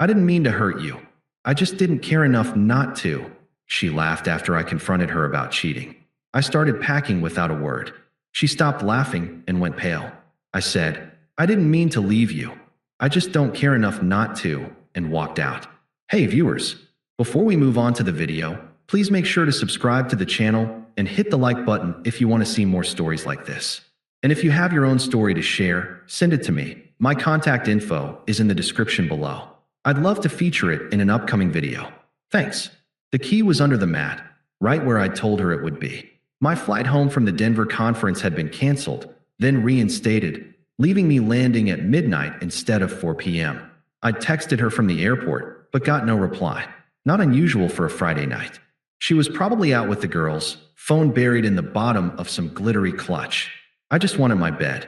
I didn't mean to hurt you. I just didn't care enough not to. She laughed after I confronted her about cheating. I started packing without a word. She stopped laughing and went pale. I said, I didn't mean to leave you. I just don't care enough not to, and walked out. Hey viewers, before we move on to the video, please make sure to subscribe to the channel and hit the like button if you want to see more stories like this. And if you have your own story to share, send it to me. My contact info is in the description below. I'd love to feature it in an upcoming video. Thanks. The key was under the mat, right where I told her it would be. My flight home from the Denver conference had been canceled, then reinstated, leaving me landing at midnight instead of 4 p.m. I texted her from the airport, but got no reply. Not unusual for a Friday night. She was probably out with the girls, phone buried in the bottom of some glittery clutch. I just wanted my bed.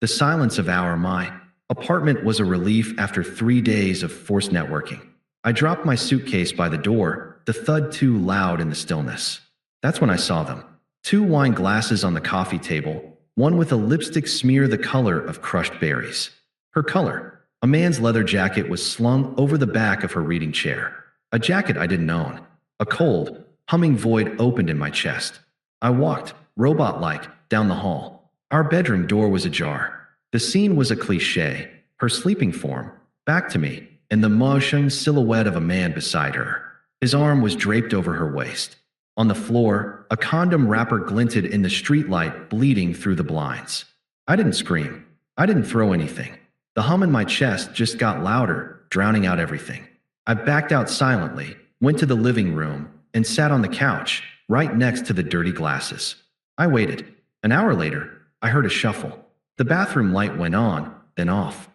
The silence of my apartment was a relief after 3 days of forced networking. I dropped my suitcase by the door, the thud too loud in the stillness. That's when I saw them. 2 wine glasses on the coffee table, one with a lipstick smear the color of crushed berries. Her color. A man's leather jacket was slung over the back of her reading chair. A jacket I didn't own. A cold, humming void opened in my chest. I walked, robot-like, down the hall. Our bedroom door was ajar. The scene was a cliché. Her sleeping form, back to me, and the motion silhouette of a man beside her. His arm was draped over her waist. On the floor, a condom wrapper glinted in the streetlight, bleeding through the blinds. I didn't scream. I didn't throw anything. The hum in my chest just got louder, drowning out everything. I backed out silently, went to the living room, and sat on the couch, right next to the dirty glasses. I waited. An hour later, I heard a shuffle. The bathroom light went on, then off.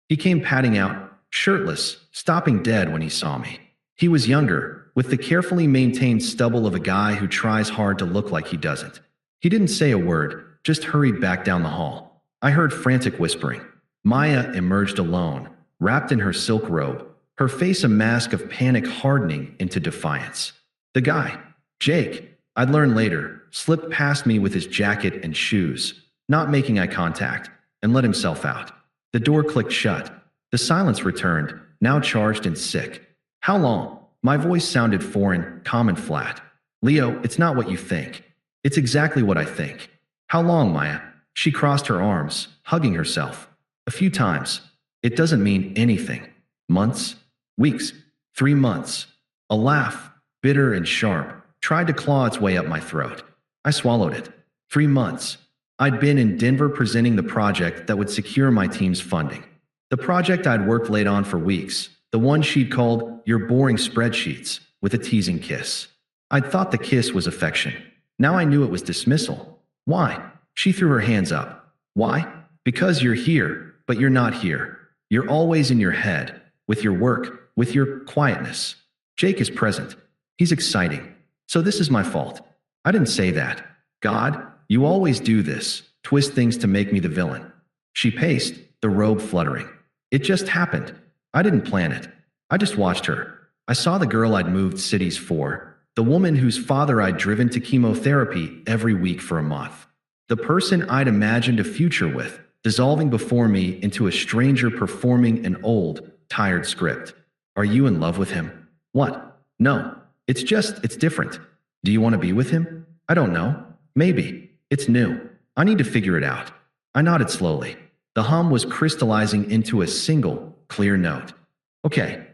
He came padding out, shirtless, stopping dead when he saw me. He was younger, with the carefully maintained stubble of a guy who tries hard to look like he doesn't. He didn't say a word, just hurried back down the hall. I heard frantic whispering. Maya emerged alone, wrapped in her silk robe, her face a mask of panic hardening into defiance. The guy, Jake, I'd learn later, slipped past me with his jacket and shoes, not making eye contact, and let himself out. The door clicked shut. The silence returned, now charged and sick. How long? My voice sounded foreign, calm and flat. Leo, it's not what you think. It's exactly what I think. How long, Maya? She crossed her arms, hugging herself. A few times. It doesn't mean anything. Months? Weeks? 3 months. A laugh, bitter and sharp, tried to claw its way up my throat. I swallowed it. 3 months. I'd been in Denver presenting the project that would secure my team's funding. The project I'd worked late on for weeks. The one she'd called Your Boring Spreadsheets, with a teasing kiss. I'd thought the kiss was affection. Now I knew it was dismissal. Why? She threw her hands up. Why? Because you're here, but you're not here. You're always in your head, with your work, with your quietness. Jake is present. He's exciting. So this is my fault. I didn't say that. God, you always do this, twist things to make me the villain. She paced, the robe fluttering. It just happened. I didn't plan it. I just watched her. I saw the girl I'd moved cities for, the woman whose father I'd driven to chemotherapy every week for a month. The person I'd imagined a future with, dissolving before me into a stranger performing an old, tired script. Are you in love with him? What? No. It's different. Do you want to be with him? I don't know. Maybe. It's new. I need to figure it out. I nodded slowly. The hum was crystallizing into a single, clear note. Okay.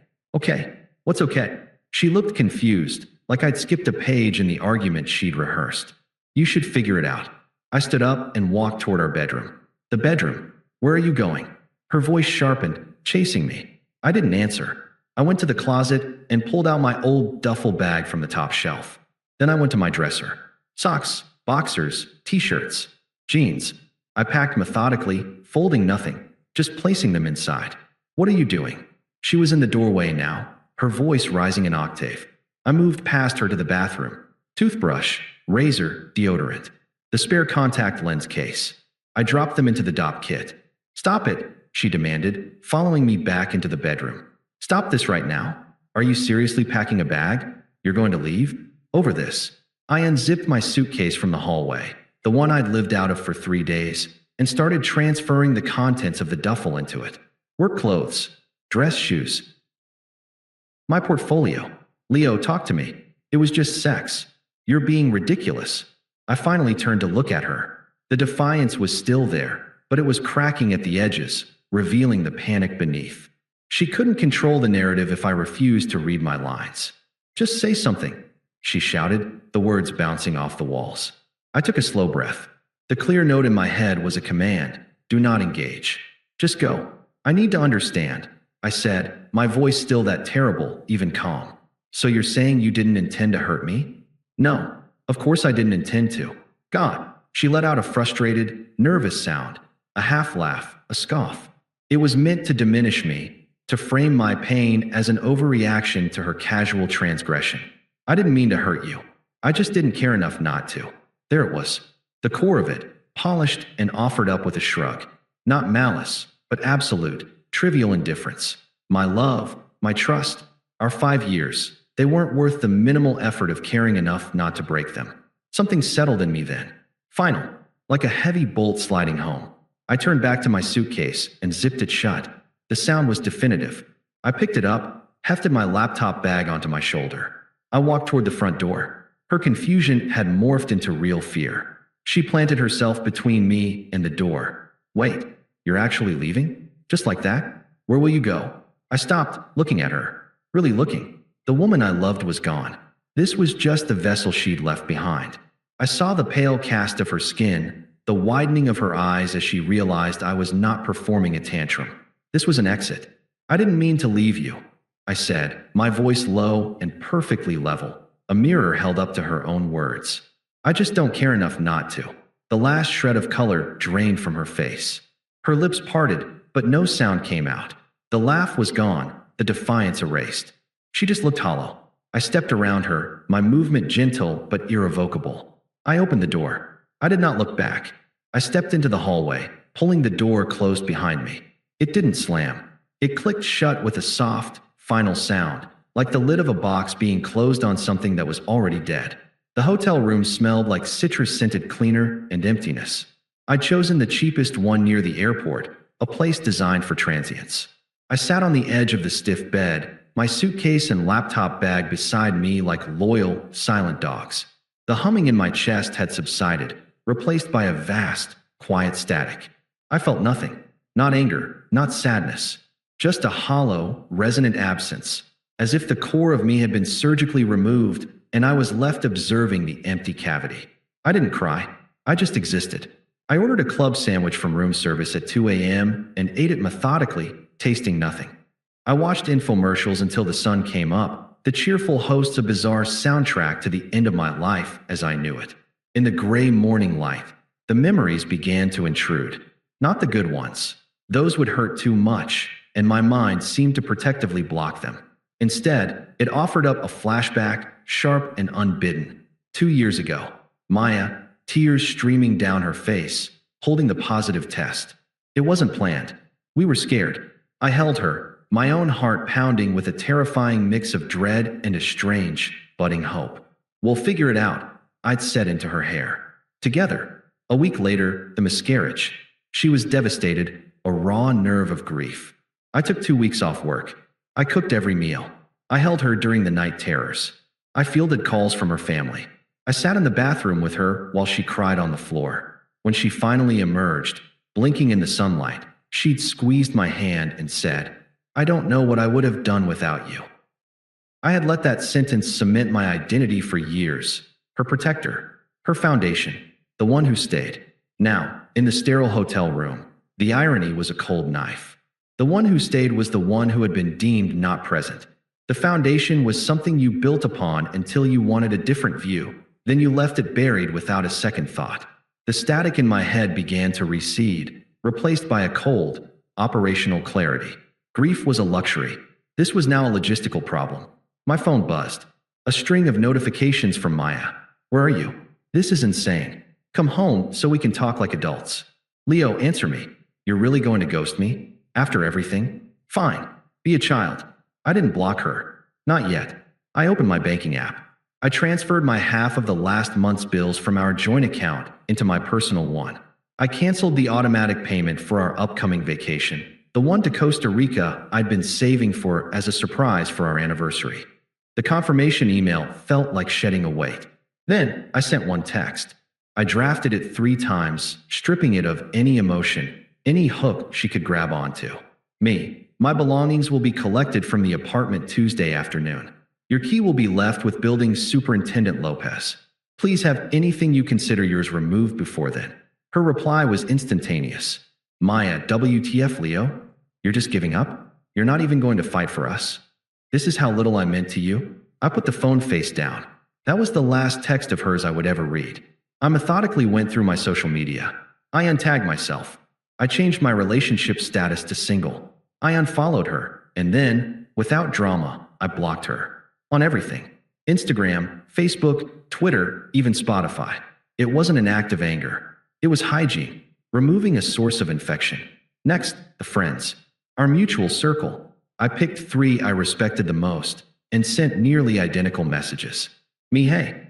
What's okay? She looked confused, like I'd skipped a page in the argument she'd rehearsed. You should figure it out. I stood up and walked toward our bedroom. The bedroom. Where are you going? Her voice sharpened, chasing me. I didn't answer. I went to the closet and pulled out my old duffel bag from the top shelf. Then I went to my dresser. Socks, boxers, t-shirts, jeans. I packed methodically, folding nothing, just placing them inside. What are you doing? She was in the doorway now, her voice rising an octave. I moved past her to the bathroom. Toothbrush, razor, deodorant. The spare contact lens case. I dropped them into the DOP kit. Stop it, she demanded, following me back into the bedroom. Stop this right now. Are you seriously packing a bag? You're going to leave? Over this. I unzipped my suitcase from the hallway, the one I'd lived out of for 3 days, and started transferring the contents of the duffel into it. Work clothes, Dress shoes. My portfolio. Leo, talk to me. It was just sex. You're being ridiculous. I finally turned to look at her. The defiance was still there, but it was cracking at the edges, revealing the panic beneath. She couldn't control the narrative if I refused to read my lines. Just say something, she shouted, the words bouncing off the walls. I took a slow breath. The clear note in my head was a command. Do not engage. Just go. I need to understand, I said, my voice still that terrible, even calm. So you're saying you didn't intend to hurt me? No, of course I didn't intend to. God. She let out a frustrated, nervous sound, a half laugh, a scoff. It was meant to diminish me, to frame my pain as an overreaction to her casual transgression. I didn't mean to hurt you. I just didn't care enough not to. There it was, the core of it, polished and offered up with a shrug. Not malice, but absolute, trivial indifference. My love, my trust, our 5 years, they weren't worth the minimal effort of caring enough not to break them. Something settled in me then. Final, like a heavy bolt sliding home. I turned back to my suitcase and zipped it shut. The sound was definitive. I picked it up, hefted my laptop bag onto my shoulder. I walked toward the front door. Her confusion had morphed into real fear. She planted herself between me and the door. Wait, you're actually leaving? Just like that? Where will you go? I stopped, looking at her. Really looking. The woman I loved was gone. This was just the vessel she'd left behind. I saw the pale cast of her skin, the widening of her eyes as she realized I was not performing a tantrum. This was an exit. I didn't mean to leave you, I said, my voice low and perfectly level, a mirror held up to her own words. I just don't care enough not to. The last shred of color drained from her face. Her lips parted, but no sound came out. The laugh was gone, the defiance erased. She just looked hollow. I stepped around her, my movement gentle but irrevocable. I opened the door. I did not look back. I stepped into the hallway, pulling the door closed behind me. It didn't slam. It clicked shut with a soft, final sound, like the lid of a box being closed on something that was already dead. The hotel room smelled like citrus-scented cleaner and emptiness. I'd chosen the cheapest one near the airport, a place designed for transients. I sat on the edge of the stiff bed, my suitcase and laptop bag beside me like loyal, silent dogs. The humming in my chest had subsided, replaced by a vast, quiet static. I felt nothing. Not anger, not sadness. Just a hollow, resonant absence, as if the core of me had been surgically removed and I was left observing the empty cavity. I didn't cry. I just existed. I ordered a club sandwich from room service at 2 a.m. and ate it methodically, tasting nothing. I watched infomercials until the sun came up, the cheerful hosts a bizarre soundtrack to the end of my life as I knew it. In the gray morning light, the memories began to intrude. Not the good ones. Those would hurt too much, and my mind seemed to protectively block them. Instead, it offered up a flashback, sharp and unbidden. 2 years ago, Maya, tears streaming down her face, holding the positive test. It wasn't planned. We were scared. I held her, my own heart pounding with a terrifying mix of dread and a strange, budding hope. We'll figure it out, I'd said into her hair. Together. A week later, the miscarriage. She was devastated, a raw nerve of grief. I took 2 weeks off work. I cooked every meal. I held her during the night terrors. I fielded calls from her family. I sat in the bathroom with her while she cried on the floor. When she finally emerged, blinking in the sunlight, she'd squeezed my hand and said, I don't know what I would have done without you. I had let that sentence cement my identity for years. Her protector, her foundation, the one who stayed. Now, in the sterile hotel room, the irony was a cold knife. The one who stayed was the one who had been deemed not present. The foundation was something you built upon until you wanted a different view. Then you left it buried without a second thought. The static in my head began to recede, replaced by a cold, operational clarity. Grief was a luxury. This was now a logistical problem. My phone buzzed. A string of notifications from Maya. Where are you? This is insane. Come home so we can talk like adults. Leo, answer me. You're really going to ghost me? After everything? Fine. Be a child. I didn't block her. Not yet. I opened my banking app. I transferred my half of the last month's bills from our joint account into my personal one. I canceled the automatic payment for our upcoming vacation. the one to Costa Rica I'd been saving for as a surprise for our anniversary. The confirmation email felt like shedding a weight. Then I sent one text. I drafted it 3 times, stripping it of any emotion, any hook she could grab onto. Me. My belongings will be collected from the apartment Tuesday afternoon. Your key will be left with Building Superintendent Lopez. Please have anything you consider yours removed before then. Her reply was instantaneous. Maya, WTF, Leo? You're just giving up? You're not even going to fight for us? This is how little I meant to you? I put the phone face down. That was the last text of hers I would ever read. I methodically went through my social media. I untagged myself. I changed my relationship status to single. I unfollowed her, and then, without drama, I blocked her. On everything. Instagram, Facebook, Twitter, even Spotify. It wasn't an act of anger. It was hygiene, removing a source of infection. Next, the friends. Our mutual circle. I picked 3 I respected the most, and sent nearly identical messages. Me, hey.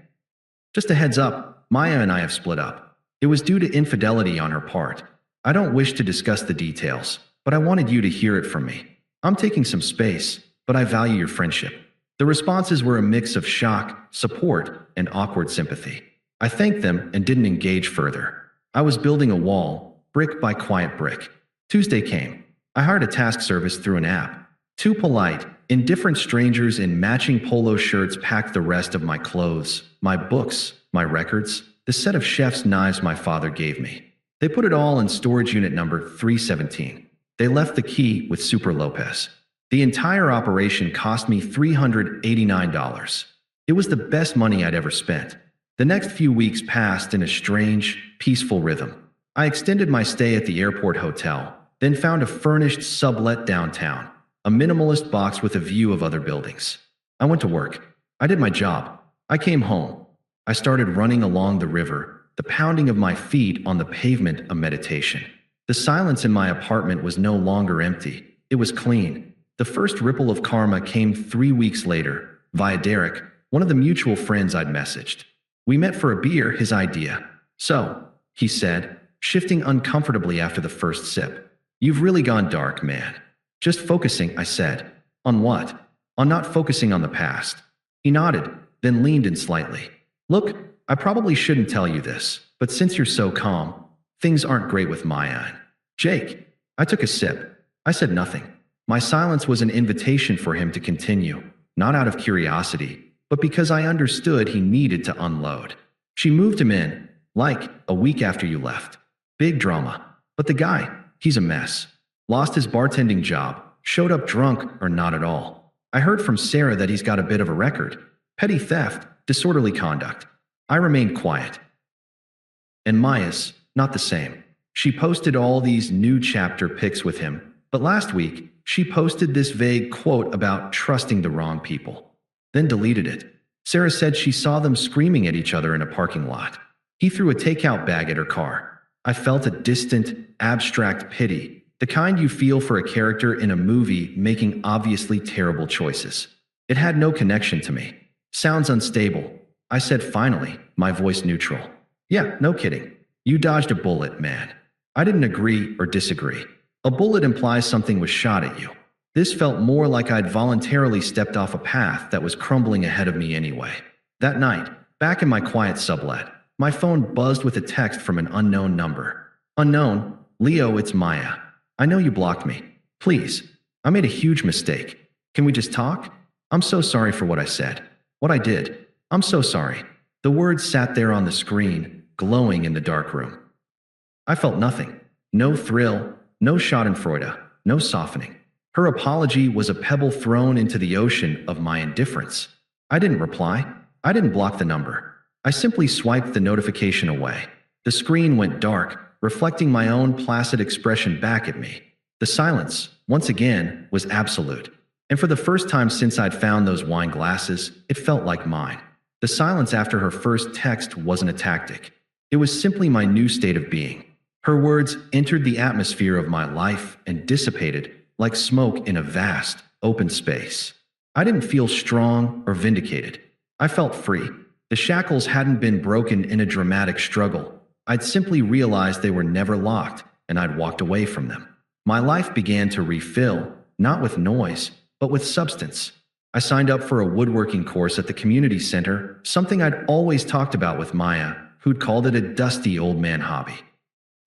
Just a heads up, Maya and I have split up. It was due to infidelity on her part. I don't wish to discuss the details, but I wanted you to hear it from me. I'm taking some space, but I value your friendship. The responses were a mix of shock, support, and awkward sympathy. I thanked them and didn't engage further. I was building a wall, brick by quiet brick. Tuesday came. I hired a task service through an app. 2 polite, indifferent strangers in matching polo shirts packed the rest of my clothes, my books, my records, the set of chef's knives my father gave me. They put it all in storage unit number 317. They left the key with Super Lopez. The entire operation cost me $389. It was the best money I'd ever spent. The next few weeks passed in a strange, peaceful rhythm. I extended my stay at the airport hotel, then found a furnished sublet downtown, a minimalist box with a view of other buildings. I went to work. I did my job. I came home. I started running along the river, the pounding of my feet on the pavement a meditation. The silence in my apartment was no longer empty. It was clean. The first ripple of karma came 3 weeks later, via Derek, one of the mutual friends I'd messaged. We met for a beer, his idea. So, he said, shifting uncomfortably after the first sip. You've really gone dark, man. Just focusing, I said. On what? On not focusing on the past. He nodded, then leaned in slightly. Look, I probably shouldn't tell you this, but since you're so calm, things aren't great with Maya and Jake. I took a sip. I said nothing. My silence was an invitation for him to continue, not out of curiosity, but because I understood he needed to unload. She moved him in, like, a week after you left. Big drama. But the guy, he's a mess. Lost his bartending job, showed up drunk or not at all. I heard from Sarah that he's got a bit of a record. Petty theft, disorderly conduct. I remained quiet. And Maya's, not the same. She posted all these new chapter pics with him, but last week, she posted this vague quote about trusting the wrong people. Then deleted it. Sarah said she saw them screaming at each other in a parking lot. He threw a takeout bag at her car. I felt a distant, abstract pity. The kind you feel for a character in a movie making obviously terrible choices. It had no connection to me. Sounds unstable. I said finally, my voice neutral. Yeah, no kidding. You dodged a bullet, man. I didn't agree or disagree. A bullet implies something was shot at you. This felt more like I'd voluntarily stepped off a path that was crumbling ahead of me anyway. That night, back in my quiet sublet, my phone buzzed with a text from an unknown number. Unknown, Leo, it's Maya. I know you blocked me. Please, I made a huge mistake. Can we just talk? I'm so sorry for what I said. What I did. I'm so sorry. The words sat there on the screen, glowing in the dark room. I felt nothing. No thrill, no schadenfreude, no softening. Her apology was a pebble thrown into the ocean of my indifference. I didn't reply. I didn't block the number. I simply swiped the notification away. The screen went dark, reflecting my own placid expression back at me. The silence, once again, was absolute. And for the first time since I'd found those wine glasses, it felt like mine. The silence after her first text wasn't a tactic. It was simply my new state of being. Her words entered the atmosphere of my life and dissipated like smoke in a vast, open space. I didn't feel strong or vindicated. I felt free. The shackles hadn't been broken in a dramatic struggle. I'd simply realized they were never locked, and I'd walked away from them. My life began to refill, not with noise, but with substance. I signed up for a woodworking course at the community center, something I'd always talked about with Maya, who'd called it a dusty old man hobby.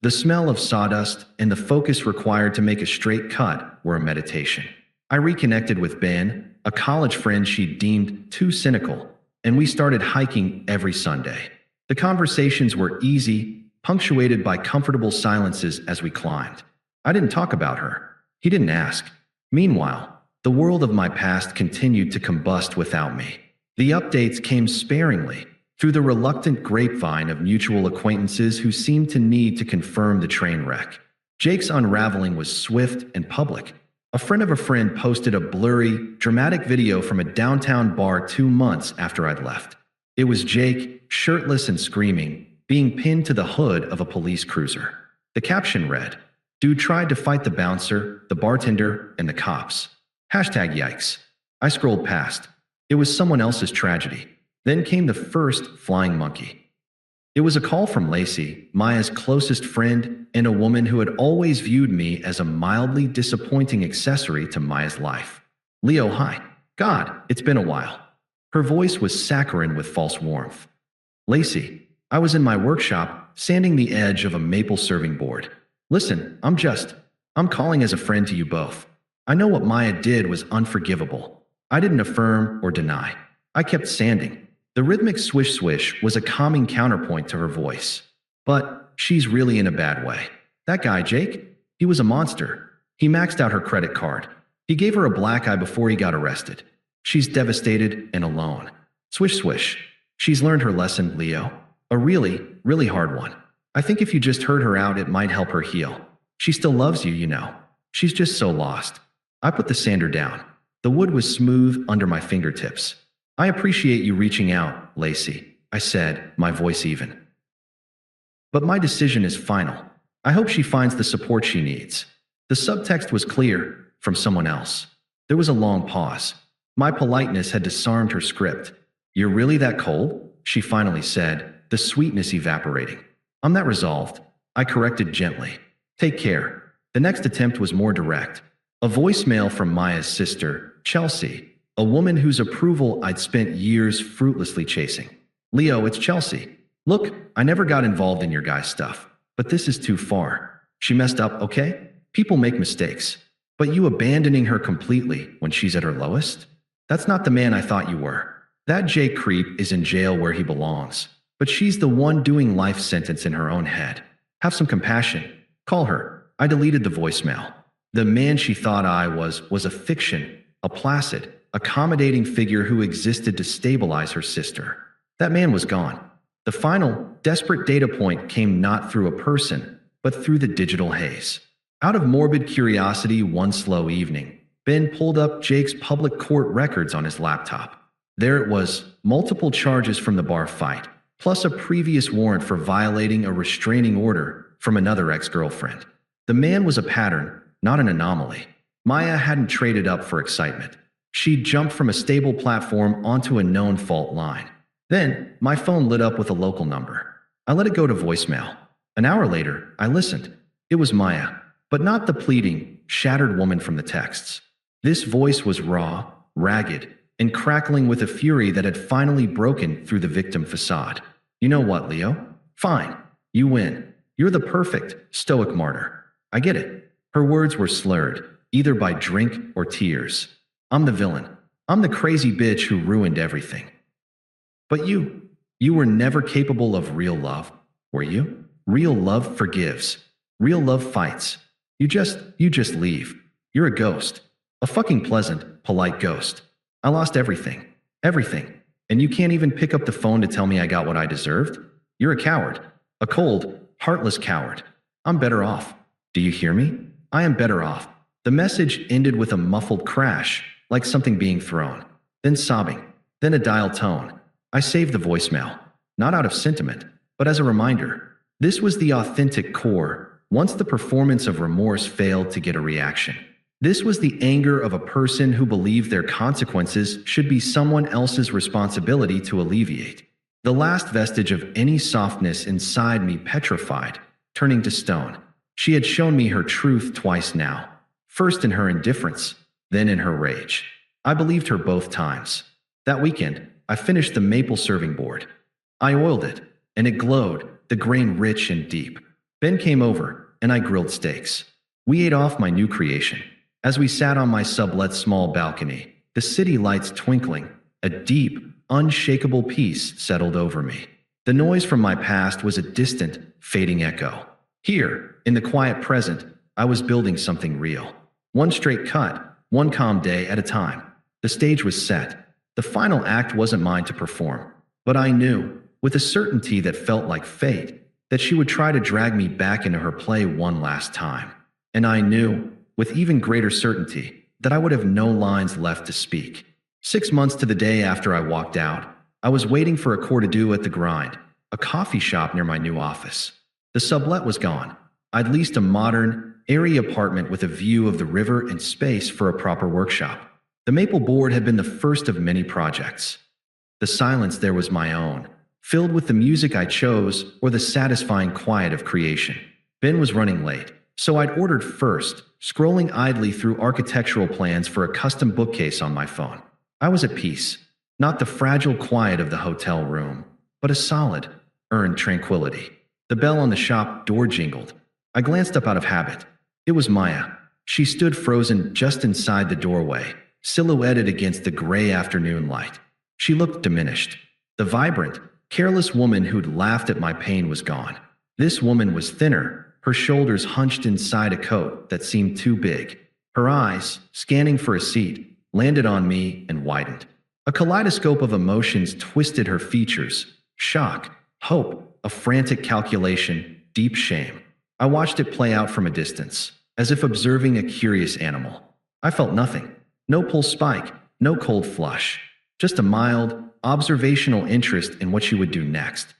The smell of sawdust and the focus required to make a straight cut were a meditation. I reconnected with Ben, a college friend she'd deemed too cynical, and we started hiking every Sunday. The conversations were easy, punctuated by comfortable silences as we climbed. I didn't talk about her. He didn't ask. Meanwhile, the world of my past continued to combust without me. The updates came sparingly, through the reluctant grapevine of mutual acquaintances who seemed to need to confirm the train wreck. Jake's unraveling was swift and public. A friend of a friend posted a blurry, dramatic video from a downtown bar 2 months after I'd left. It was Jake, shirtless and screaming, being pinned to the hood of a police cruiser. The caption read, "Dude tried to fight the bouncer, the bartender, and the cops. #yikes. I scrolled past. It was someone else's tragedy. Then came the first flying monkey. It was a call from Lacey, Maya's closest friend, and a woman who had always viewed me as a mildly disappointing accessory to Maya's life. "Leo, hi. God, it's been a while." Her voice was saccharine with false warmth. "Lacey, I was in my workshop, sanding the edge of a maple serving board. Listen, I'm calling as a friend to you both. I know what Maya did was unforgivable. I didn't affirm or deny. I kept sanding." The rhythmic swish-swish was a calming counterpoint to her voice. "But she's really in a bad way. That guy, Jake, he was a monster. He maxed out her credit card. He gave her a black eye before he got arrested. She's devastated and alone. Swish-swish. She's learned her lesson, Leo. A really, really hard one. I think if you just heard her out, it might help her heal. She still loves you, you know. She's just so lost." I put the sander down. The wood was smooth under my fingertips. "I appreciate you reaching out, Lacey," I said, my voice even. "But my decision is final. I hope she finds the support she needs." The subtext was clear, from someone else. There was a long pause. My politeness had disarmed her script. "You're really that cold?" she finally said, the sweetness evaporating. "I'm that resolved," I corrected gently. "Take care." The next attempt was more direct. A voicemail from Maya's sister, Chelsea, a woman whose approval I'd spent years fruitlessly chasing. "Leo, it's Chelsea. Look, I never got involved in your guy's stuff, but this is too far. She messed up, okay? People make mistakes. But you abandoning her completely when she's at her lowest? That's not the man I thought you were. That Jake creep is in jail where he belongs. But she's the one doing life sentence in her own head. Have some compassion. Call her." I deleted the voicemail. The man she thought I was a fiction, a placid, accommodating figure who existed to stabilize her sister. That man was gone. The final, desperate data point came not through a person, but through the digital haze. Out of morbid curiosity one slow evening, Ben pulled up Jake's public court records on his laptop. There it was, multiple charges from the bar fight, plus a previous warrant for violating a restraining order from another ex-girlfriend. The man was a pattern, not an anomaly. Maya hadn't traded up for excitement. She'd jumped from a stable platform onto a known fault line. Then, my phone lit up with a local number. I let it go to voicemail. An hour later, I listened. It was Maya, but not the pleading, shattered woman from the texts. This voice was raw, ragged, and crackling with a fury that had finally broken through the victim facade. "You know what, Leo? Fine. You win. You're the perfect, stoic martyr. I get it." Her words were slurred, either by drink or tears. "I'm the villain. I'm the crazy bitch who ruined everything. But you were never capable of real love, were you? Real love forgives. Real love fights. You just leave. You're a ghost. A fucking pleasant, polite ghost. I lost everything. Everything. And you can't even pick up the phone to tell me I got what I deserved? You're a coward. A cold, heartless coward. I'm better off. Do you hear me? I am better off." The message ended with a muffled crash, like something being thrown. Then sobbing. Then a dial tone. I saved the voicemail. Not out of sentiment, but as a reminder. This was the authentic core, once the performance of remorse failed to get a reaction. This was the anger of a person who believed their consequences should be someone else's responsibility to alleviate. The last vestige of any softness inside me petrified, turning to stone. She had shown me her truth twice now, first in her indifference, then in her rage. I believed her both times. That weekend, I finished the maple serving board. I oiled it, and it glowed, the grain rich and deep. Ben came over, and I grilled steaks. We ate off my new creation. As we sat on my sublet small balcony, the city lights twinkling, a deep, unshakable peace settled over me. The noise from my past was a distant, fading echo. Here, in the quiet present, I was building something real. One straight cut, one calm day at a time. The stage was set. The final act wasn't mine to perform. But I knew, with a certainty that felt like fate, that she would try to drag me back into her play one last time. And I knew, with even greater certainty, that I would have no lines left to speak. 6 months to the day after I walked out, I was waiting for a court-to-do at the Grind, a coffee shop near my new office. The sublet was gone. I'd leased a modern, airy apartment with a view of the river and space for a proper workshop. The maple board had been the first of many projects. The silence there was my own, filled with the music I chose or the satisfying quiet of creation. Ben was running late, so I'd ordered first, scrolling idly through architectural plans for a custom bookcase on my phone. I was at peace, not the fragile quiet of the hotel room, but a solid, earned tranquility. The bell on the shop door jingled. I glanced up out of habit. It was Maya. She stood frozen just inside the doorway, silhouetted against the gray afternoon light. She looked diminished. The vibrant, careless woman who'd laughed at my pain was gone. This woman was thinner, her shoulders hunched inside a coat that seemed too big. Her eyes, scanning for a seat, landed on me and widened. A kaleidoscope of emotions twisted her features: shock, hope, a frantic calculation, deep shame. I watched it play out from a distance, as if observing a curious animal. I felt nothing. No pulse spike, no cold flush. Just a mild, observational interest in what she would do next.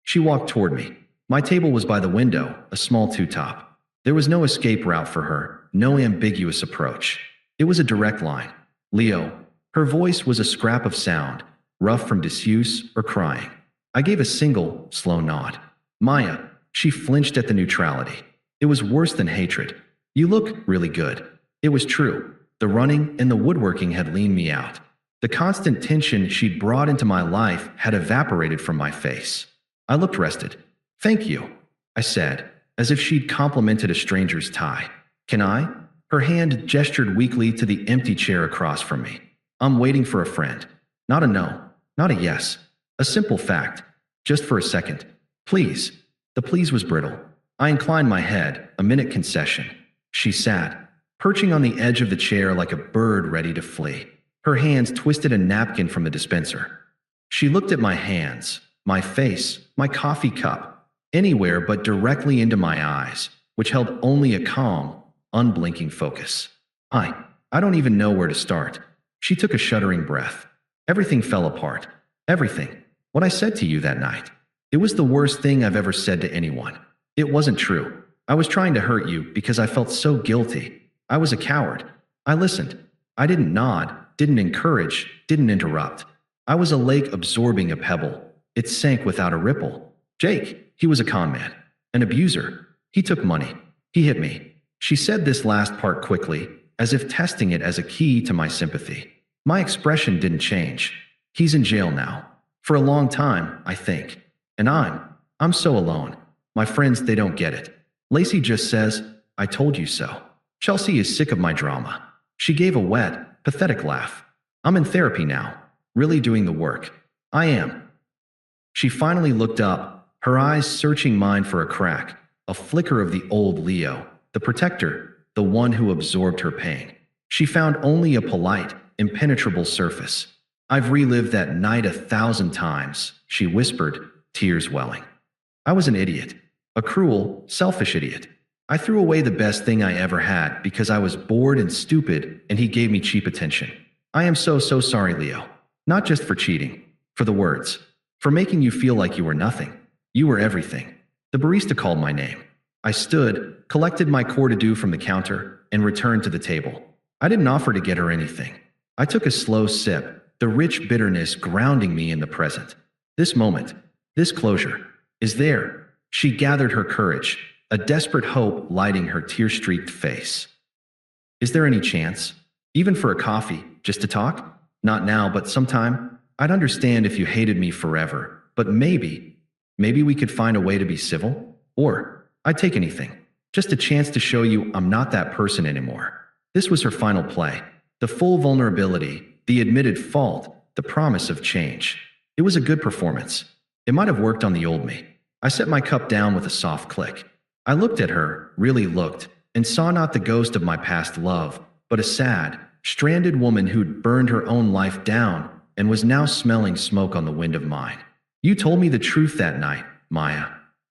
She walked toward me. My table was by the window, a small two-top. There was no escape route for her, no ambiguous approach. It was a direct line. Leo. Her voice was a scrap of sound, rough from disuse or crying. I gave a single, slow nod. Maya. She flinched at the neutrality. It was worse than hatred. You look really good. It was true. The running and the woodworking had leaned me out. The constant tension she'd brought into my life had evaporated from my face. I looked rested. Thank you, I said, as if she'd complimented a stranger's tie. Can I? Her hand gestured weakly to the empty chair across from me. I'm waiting for a friend. Not a no, not a yes. A simple fact. Just for a second. Please. The please was brittle. I inclined my head, a minute concession. She sat, perching on the edge of the chair like a bird ready to flee. Her hands twisted a napkin from the dispenser. She looked at my hands, my face, my coffee cup, anywhere but directly into my eyes, which held only a calm, unblinking focus. I don't even know where to start. She took a shuddering breath. Everything fell apart. Everything. What I said to you that night. It was the worst thing I've ever said to anyone. It wasn't true. I was trying to hurt you because I felt so guilty. I was a coward. I listened. I didn't nod, didn't encourage, didn't interrupt. I was a lake absorbing a pebble. It sank without a ripple. Jake, he was a con man, an abuser. He took money. He hit me. She said this last part quickly, as if testing it as a key to my sympathy. My expression didn't change. He's in jail now. For a long time, I think. And I'm so alone. My friends, they don't get it. Lacey just says, I told you so. Chelsea is sick of my drama. She gave a wet, pathetic laugh. I'm in therapy now, really doing the work. I am. She finally looked up, her eyes searching mine for a crack, a flicker of the old Leo, the protector, the one who absorbed her pain. She found only a polite, impenetrable surface. I've relived that night 1,000 times, she whispered, tears welling. I was an idiot, a cruel, selfish idiot. I threw away the best thing I ever had because I was bored and stupid and he gave me cheap attention. I am so sorry, Leo. Not just for cheating, for the words, for making you feel like you were nothing. You were everything. The barista called my name. I stood, collected my court-to-do from the counter, and returned to the table. I didn't offer to get her anything. I took a slow sip, the rich bitterness grounding me in the present. This moment, this closure, is there. She gathered her courage, a desperate hope lighting her tear-streaked face. Is there any chance? Even for a coffee, just to talk? Not now, but sometime? I'd understand if you hated me forever, but maybe we could find a way to be civil? Or, I'd take anything. Just a chance to show you I'm not that person anymore. This was her final play. The full vulnerability, the admitted fault, the promise of change. It was a good performance. It might have worked on the old me. I set my cup down with a soft click. I looked at her, really looked, and saw not the ghost of my past love, but a sad, stranded woman who'd burned her own life down and was now smelling smoke on the wind of mine. You told me the truth that night, Maya,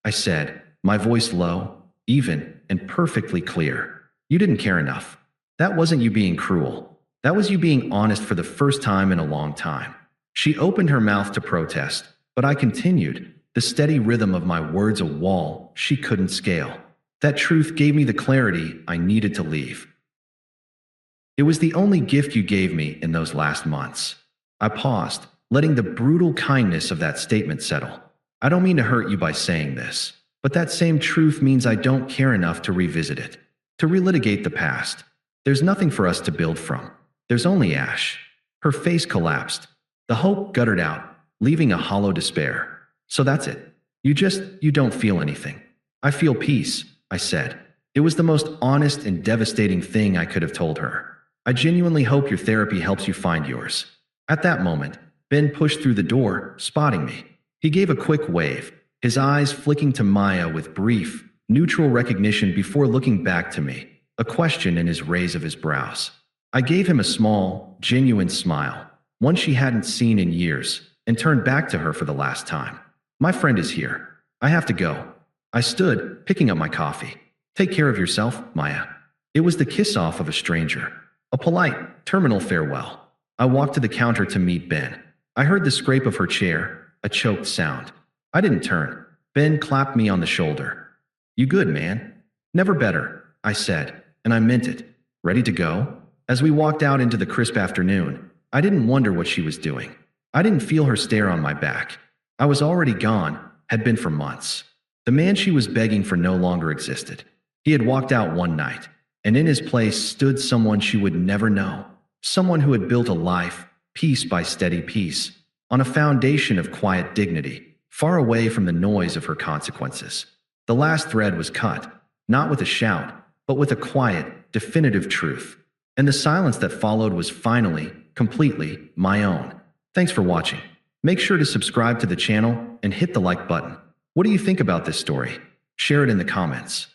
I said, my voice low, even, and perfectly clear. You didn't care enough. That wasn't you being cruel. That was you being honest for the first time in a long time. She opened her mouth to protest, but I continued, the steady rhythm of my words a wall she couldn't scale. That truth gave me the clarity I needed to leave. It was the only gift you gave me in those last months. I paused, letting the brutal kindness of that statement settle. I don't mean to hurt you by saying this, but that same truth means I don't care enough to revisit it, to relitigate the past. There's nothing for us to build from. There's only ash. Her face collapsed. The hope guttered out, leaving a hollow despair. So that's it. You don't feel anything. I feel peace, I said. It was the most honest and devastating thing I could have told her. I genuinely hope your therapy helps you find yours. At that moment, Ben pushed through the door, spotting me. He gave a quick wave, his eyes flicking to Maya with brief, neutral recognition before looking back to me, a question in his raise of his brows. I gave him a small, genuine smile, one she hadn't seen in years, and turned back to her for the last time. My friend is here. I have to go. I stood, picking up my coffee. Take care of yourself, Maya. It was the kiss-off of a stranger, a polite, terminal farewell. I walked to the counter to meet Ben. I heard the scrape of her chair, a choked sound. I didn't turn. Ben clapped me on the shoulder. You good, man? Never better, I said, and I meant it. Ready to go? As we walked out into the crisp afternoon, I didn't wonder what she was doing. I didn't feel her stare on my back. I was already gone, had been for months. The man she was begging for no longer existed. He had walked out one night, and in his place stood someone she would never know. Someone who had built a life, piece by steady piece, on a foundation of quiet dignity, far away from the noise of her consequences. The last thread was cut, not with a shout, but with a quiet, definitive truth. And the silence that followed was finally, completely, my own. Thanks for watching. Make sure to subscribe to the channel and hit the like button. What do you think about this story? Share it in the comments.